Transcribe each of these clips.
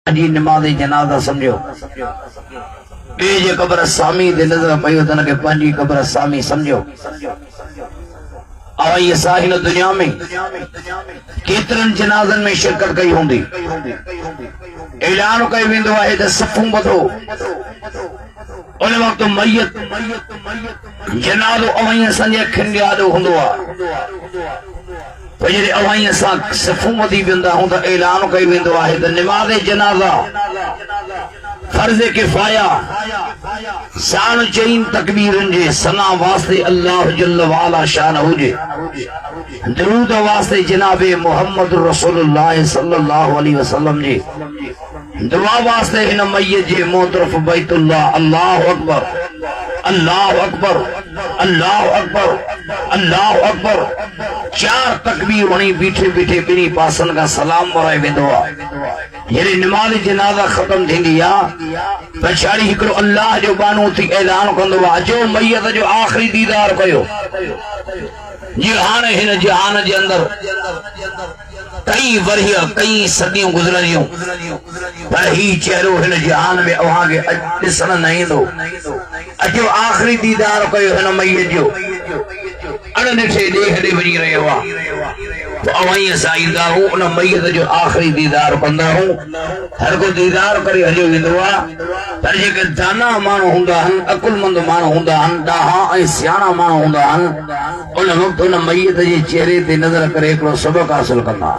جی نماز جنازہ سمجھو اے جے قبر سامی دے نظر پیو تن کے پانجی قبر سامی سمجھو اور یہ ساحل دنیا میں کیترن جنازن میں شرکت کئی ہوندی اعلان کئی ویندو ہے تے صفوں بدھو ان وقت میت جنازو اوائیں سنجے کھنڈیادو ہوندو وجہ اوائیں سا صفوں بدھی ویندا ہوندا اعلان کئی ویندو ہے تے نماز جنازہ فرض کفایہ سان چین تکبیرن جے ثنا واسطے اللہ جل وعلا شان ہو جے درود واسطے جناب محمد رسول اللہ صلی اللہ علیہ وسلم جے دعا واسطے ہن میت جے موطرف بیت اللہ اللہ اکبر اللہ اکبر اللہ اکبر اللہ اکبر چار تکبیر ہونی بیٹھے بیٹھے بنی پاسن کا سلام ورائے ویندو یعنی نماز جنازہ ختم تھیندی پچھاڑی ہکڑو اللہ جو بانو تھی اعلان کندو جو میت جو آخری دیدار کیو جہان ہن جہان جے اندر کئی ورہیا کئی صدیوں گزریوں پر ہی چہرو ہن جہان میں اوہاں کے ڈسن نہیں دو اجو آخری دیدار کیو ہن میت جو ان نٹھے دیکھ دے وجی رہے ہوا تو اوائیں سائیدہ ہوں ان میت جو آخری دیدار بندہ ہوں ہر کو دیدار کری ہجو ویندوا پر جے کہ دانا مانو ہوندا ہن عقل مند مانو ہوندا ہن ڈاہاں ۽ سیاڻا مانو ہوندا ہن ان وقت ان میت جے چہرے تے نظر کرے ہکڑو سبق حاصل کندا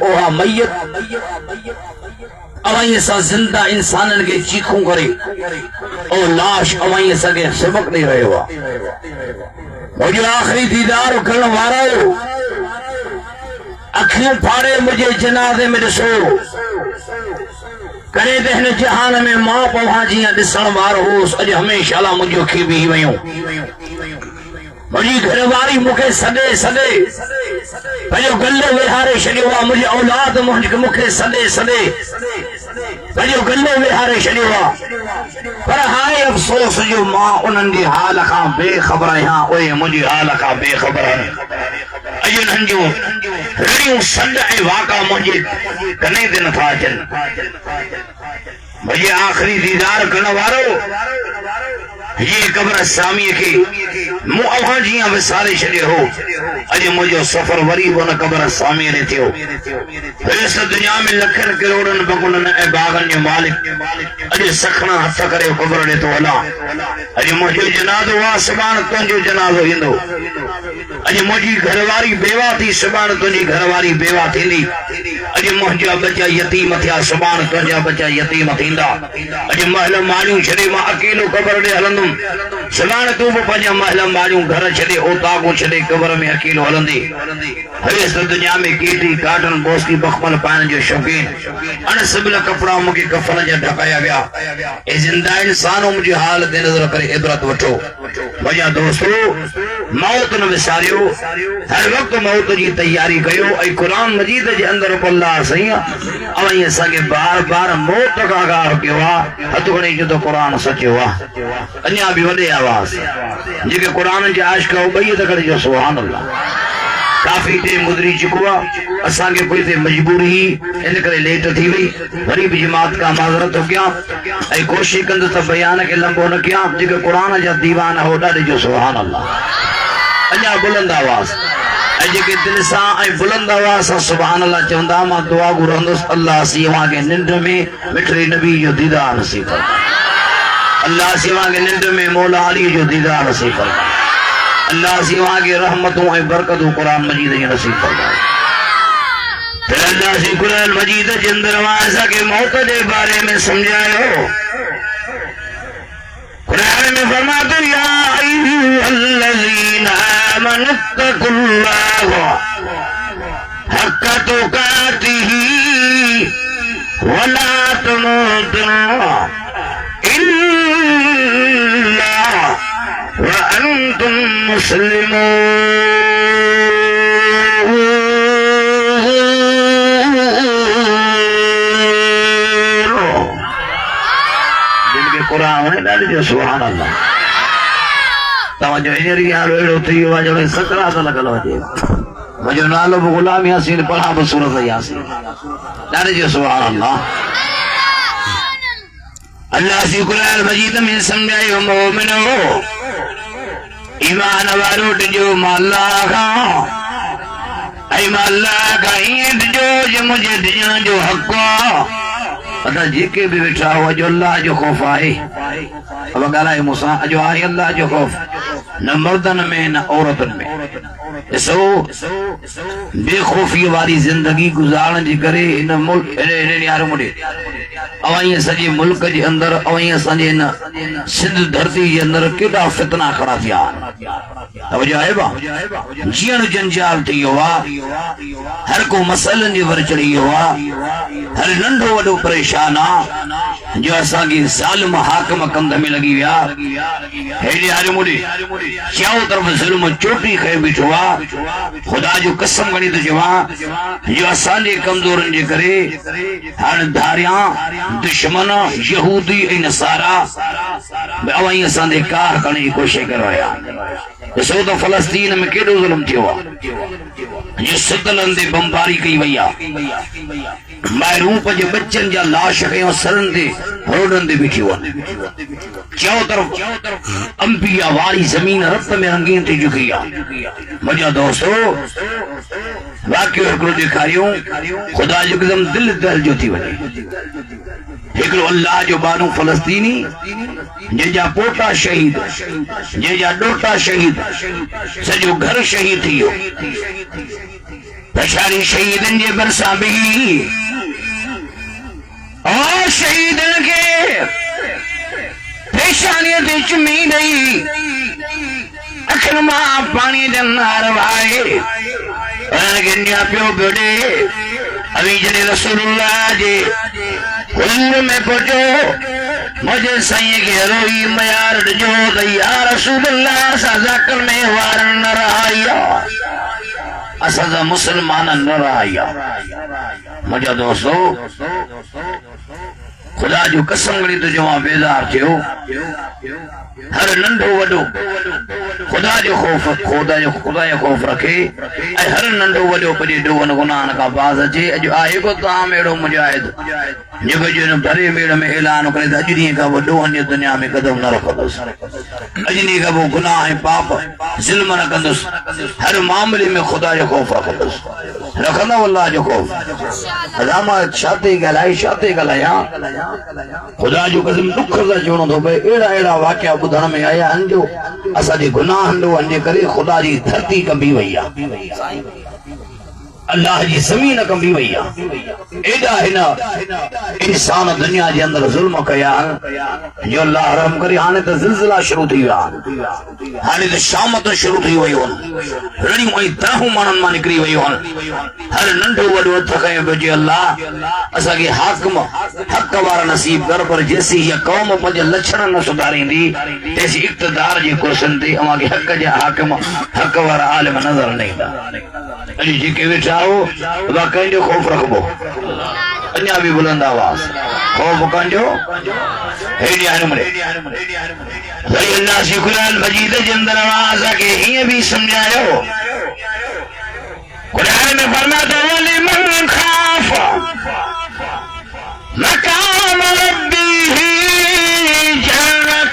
اوہ میت اوائیں سا زندہ انسانن کے چیخوں کرے اور لاش اوائیں سا کے سبق نہیں رہے ہوا وہ جو آخری دیدار کرنے وارا ہو اکھیوں پھاڑے مجھے جنازے میں رسو کرے دہن جہان میں ماں پوہاں جیاں ڈسن وار ہو اج ہمیشہ لا مجھے کھی بھی ویوں مجھے گھر واری مکھے سدے سدے پہلو گلے وہارے شریوا مجھے اولاد مکھے سدے سدے پہلو گلے وہارے شریوا پر ہائے افسوس جو ماں انہن دی حال خاں بے خبر ہیں اوے مجھے حال خاں بے خبر ہیں اجن جو رڑیوں سدے واقع مجھے کنے دن تھا جن مجھے آخری دیدار کرنے وارو یہ قبر سامی کے مو اوہاں جیاں وسارے شدے ہو اج مجھے سفر وریب ان قبر سامی رہتے ہو پھر اس دنیا میں لکھن کروڑن بگنن اے باغن جو مالک اج سکھنا حد کرے قبر رہتے ہو اللہ اج مجھے جنازو وا سبان تنجو جنازو ہندو اج مجھے گھرواری بیوہ تھی سبان تنجی گھرواری بیوہ تھی دی اج مجھے بچہ یتیم تھیا سبان تنجا بچہ یتیم تھیندا اج محل مانیوں چھڑے ماں اکیلو قبر دے ہلندم سبان تو پنجا محل مانیوں گھر چھڑے اوتاقوں چھڑے قبر میں اکیلو ہلندی حیث دنیا میں کیٹی کاٹن بوس کی بخمل پائن جو شوقین ان سبل کپڑا مکی کفن جا ڈھکایا گیا اے زندہ انسانوں مجھے حال دے نظر کرے عبرت وٹھو وجہ دوستو موت نہ وساریو ہر وقت موت جی تیاری کیو اے قرآن مجید جے اندر اللہ سیاں اوائیں سگے بار بار موت کا آگاہ کیوا ہتھڑی جو تو قرآن سچ ہوا انیا بھی وڈے آواز جے کہ قرآن جے عاشق ہو بھئی تے کرے جو سبحان اللہ کافی ٹیم گزری چکوا اساں کے کوئی تے مجبوری ہی ان کرے لیٹ تھی وئی غریب جماعت کا معذرت ہو گیا اے کوشش کند تے بیان کے لمبو نہ کیا جے کہ قرآن جا دیوان ہو ڈاڈے جو سبحان اللہ انیا بلند آواز اج کے دل سا اے بلند آواز سبحان اللہ چوندا ما دعا گرندس اللہ سیوا کے نند میں مٹھڑے نبی جو دیدار نصیب فرمائے اللہ سیوا کے نند میں مولا علی جو دیدار نصیب فرمائے اللہ سیوا کے رحمتوں اے برکتوں قرآن مجید جو نصیب فرمائے پھر اللہ سے قرآن مجید جندر واسا کے موت دے بارے میں سمجھائے ہو قرآن میں فرماتے یا ایھا الذین آمنوا اتقوا اللہ حق تقاتہ ولا تموتن الا وانتم مسلمون جن کے قرآن ہے ڈالی جو سبحان اللہ توجہ انجری حالو اڑو تھی وا جو سکرات لگل وجے مجھے نالو غلام یاسین پڑھا بصورت یاسین دارے جو سبحان اللہ اللہ سی قرآن مجید میں سمجھائے مومنو ایمان وارو جو مالا کا اے مالا کا این جو مجھے دنیا جو حق پتہ جی کے بھی بٹھا ہوا جو اللہ جو خوف آئے اب گالائے موسیٰ جو آئے اللہ جو خوف نہ مردن میں نہ عورتن میں اسو بے خوفی والی زندگی گزارن جی کرے ان ملک انہیں یارو مڑے اوائیں سجے ملک جی اندر اوائیں سجے سندھ دھرتی جی اندر کیڑا فتنہ کھڑا تھیا توجہ ہے با جیئن جنجال تھی ہوا ہر کو مسئلن جی ور چڑھی ہوا ہر ننڈو وڈو پریشانا جو اساں کی ظالم حاکم کندھ میں لگی ویا ہیڑی یارو مڑے چاہو طرف ظلم چوٹی خیر بٹھوا خدا جو قسم گنی تو جوان جو اسانجے کمزورن جے کرے ہر دھاریاں دشمن یہودی ای نصارا اوائیں اساندے کار کرنے کی کوشش کروایا اسو تو فلسطین میں کیڑو ظلم تھیو جو ستلن دے بمباری کئی ویا مائروں پا جو بچن جا لاش کئیوں سرن دے روڈن دے بیٹھی ہوا چاہو طرف انبیاء والی زمین رب میں رنگین تھی جکیا مجھا دوستو واقعی اکڑو دکھائیوں خدا جو قدم دل دل جو تھی وجہ اکڑو اللہ جو بانو فلسطینی جے جا پوٹا شہید جے جا ڈوٹا شہید سجو گھر شہید تھیو پشاری شہیدن جے برسا بھی اور شہیدن کے پیشانیت چمی گئی اکھر ماں پانی جنار بھائی انگنیا پیو بڑے ابھی جنی رسول اللہ جی حضور میں پہنچو مجھے سائیں کے روئی میارد جو یا رسول اللہ سازاکر میں وارن نہ رہایا اسازہ مسلمان نہ رہایا مجھے دوستو خدا جو قسم گڑی تو جو وہاں بیدار تھے ہو ہر ننڈو وڈو خدا جو خوف خدا جو خوف رکھے اے ہر ننڈو وڈو پجے ڈوون گناہن کا باز اچے جو آئے کو تام ایڑو مجاہد جو جو بھرے میڑ میں اعلان کرے تو اجنی کا وہ ڈوون یہ دنیا میں قدم نہ رکھدس اجنی کا وہ گناہ پاپ ظلم نہ کندس ہر معاملے میں خدا جو خوف رکھدس رکھنا واللہ جو خوف علامہ شاتے گلایا خدا جو قسم دکھر دا جونو دو بے ایڑا ایڑا واقعہ بدھن میں آیا انجو اسا جی گناہ ہنڈو انجے کرے خدا جی دھرتی کبھی ویا اللہ جی زمین کبھی ویا ایڈا ہنا انسان دنیا جی اندر ظلم کیا جو اللہ رحم کرے آنے تو زلزلہ شروع تھی ویا آنے تو شامت شروع تھی وئی ہون رڑی موئی ترہوں مانن ماں نکری وئی ہون ہر ننڈو وڈو تھکے بجے اللہ اسا کی حاکم حق وارا نصیب کر پر جیسی یہ قوم پنج لچھن نہ سداریں دی تیسی اقتدار جی کرسن دی اما کی حق جا حاکم حق وارا عالم نظر نہیں دا علی جی کے وچاؤ واقعی جو خوف رکھبو انیا بھی بلند آواز خوف کنجو ہیڈی آنے مرے ولی اللہ سی قرآن مجید جندر آوازہ کے ہی بھی سمجھائے ہو قرآن میں فرماتا ولی من خاف مقام ربی جنتان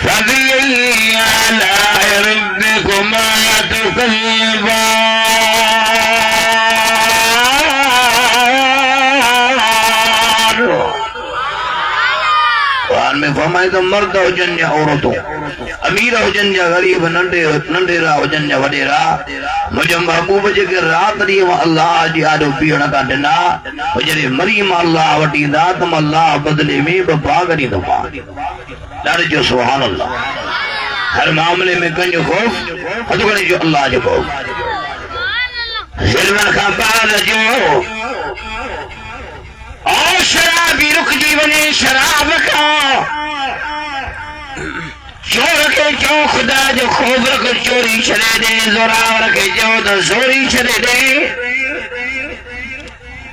فبأي آلاء ربكما تكذبان قرآن میں فرمائے تو مرد ہو جن یا عورتوں امیر ہو جن یا غریب ننڈے را ہو جن یا وڈے را مجھے محبوب جے کہ رات دی اللہ جی آڈو پیڑ کا ڈنا وجہ مریم اللہ وٹی داتم اللہ بدلے میں بباگری دفا لڑ جو سبحان اللہ ہر معاملے میں کنجو خوف حد کرنے جو اللہ جو خوف ظلمن کا بعد جو اور شرابی رک جیونے شراب کا چور کے جو خدا جو خوف رکھ چوری چھلے دے زوراو رکھے جو تو زوری چھلے دے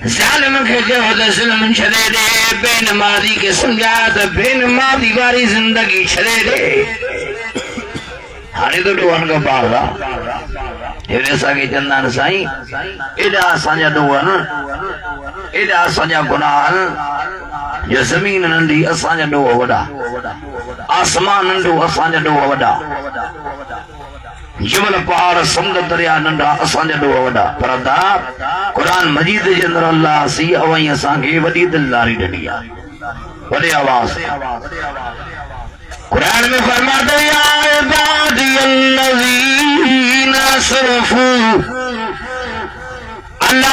ظالم کے جو ظلم چھڑے دے بے نمازی کے سمجھا تو بے نمازی واری زندگی چھڑے دے ہانے تو ڈوان کا پالا ایڈے ساگے چندان سائیں ایڈا سانجا ڈوان ایڈا سانجا گناہ جو زمین نندی اسانجا ڈو وڈا آسمان نندو اسانجا ڈو وڈا جبل پہاڑ سمندر دریا ننڈا اسانجا ڈو وڈا پر دا قرآن مجید کے اندر اللہ سی اوائیں اساں کے وڈی دلداری ڈنیا وڈی آواز قرآن میں فرماتا ہے یا عبادی الذین اسرفوا علی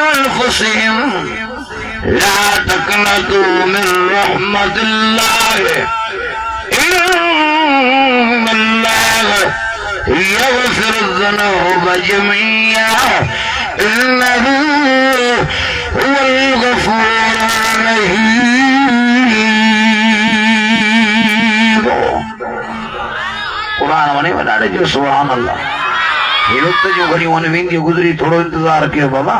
انفسہم لا تقنطوا من رحمت اللہ ان اللہ یغفر الذنوب جميعا انہ هو الغفور الرحیم قرآن ونے وڈاڑے جو سبحان اللہ یہ وقت جو گھڑی ہونے وینگی گزری تھوڑو انتظار کیو بابا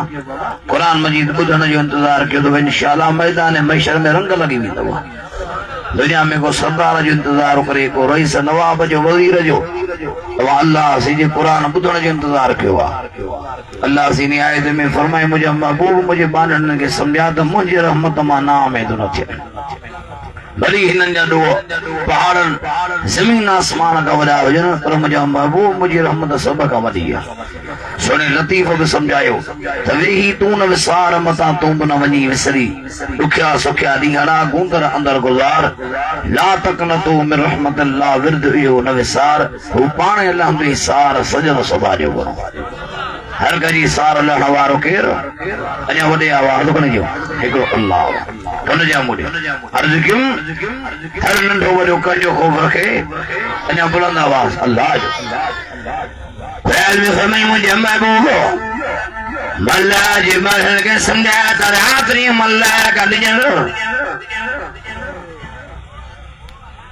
قرآن مجید بدھنے جو انتظار کیو تو انشاءاللہ میدان محشر میں رنگ لگی بھی دوا دنیا میں کو سردار جو انتظار کرے کو رئیس نواب جو وزیر جو تو اللہ سے جی قرآن بدھنے جو انتظار کیو اللہ سے نے آیت میں فرمائے مجھے محبوب مجھے بانن کے سمجھاتا مجھے رحمت ما نام ہے دنوں چھے بھلی ہنن جا دو پہاڑن زمین آسمان کا ودا وجن پر مجھے محبوب مجھے رحمت سب کا ودیا سونے لطیف بھی سمجھائیو تویہی تو نہ وسار متا تو نہ ونی وسری دکھیا سکھیا دیہڑا گوندر اندر گزار لا تقنطو من رحمت اللہ ورد ایو نہ وسار وہ پانے اللہ تو سار سجد صدا جو کرو ہر گجی سار اللہ وارو کیر اجا وڈے آواز بنے جو ایکو اللہ کن جا مجھے عرض کیوں ہر ننڈو وڈو کر جو خوف رکھے اجا بلند آواز اللہ جو خیال میں فرمائی مجھے محبوبو ملا جی مرحل کے سمجھا تر آتری ملا کا دجن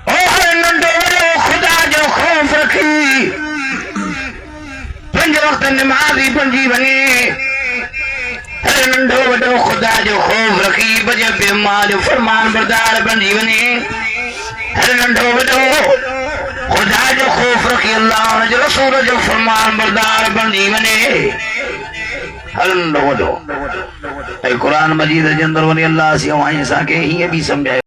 اور ننڈو وڈو خدا جو خوف رکھی پنج وقت نمازی بنجی بنے ہر ننڈو وڈو خدا جو خوف رکھی بجے بے ماں جو فرمان بردار بنجی بنے ہر ننڈو وڈو خدا جو خوف رکھی اللہ جو رسول جو فرمان بردار بنجی بنے ہر ننڈو وڈو اے قرآن مجید جندر ونی اللہ سی وائیں ساکے ہی بھی سمجھائے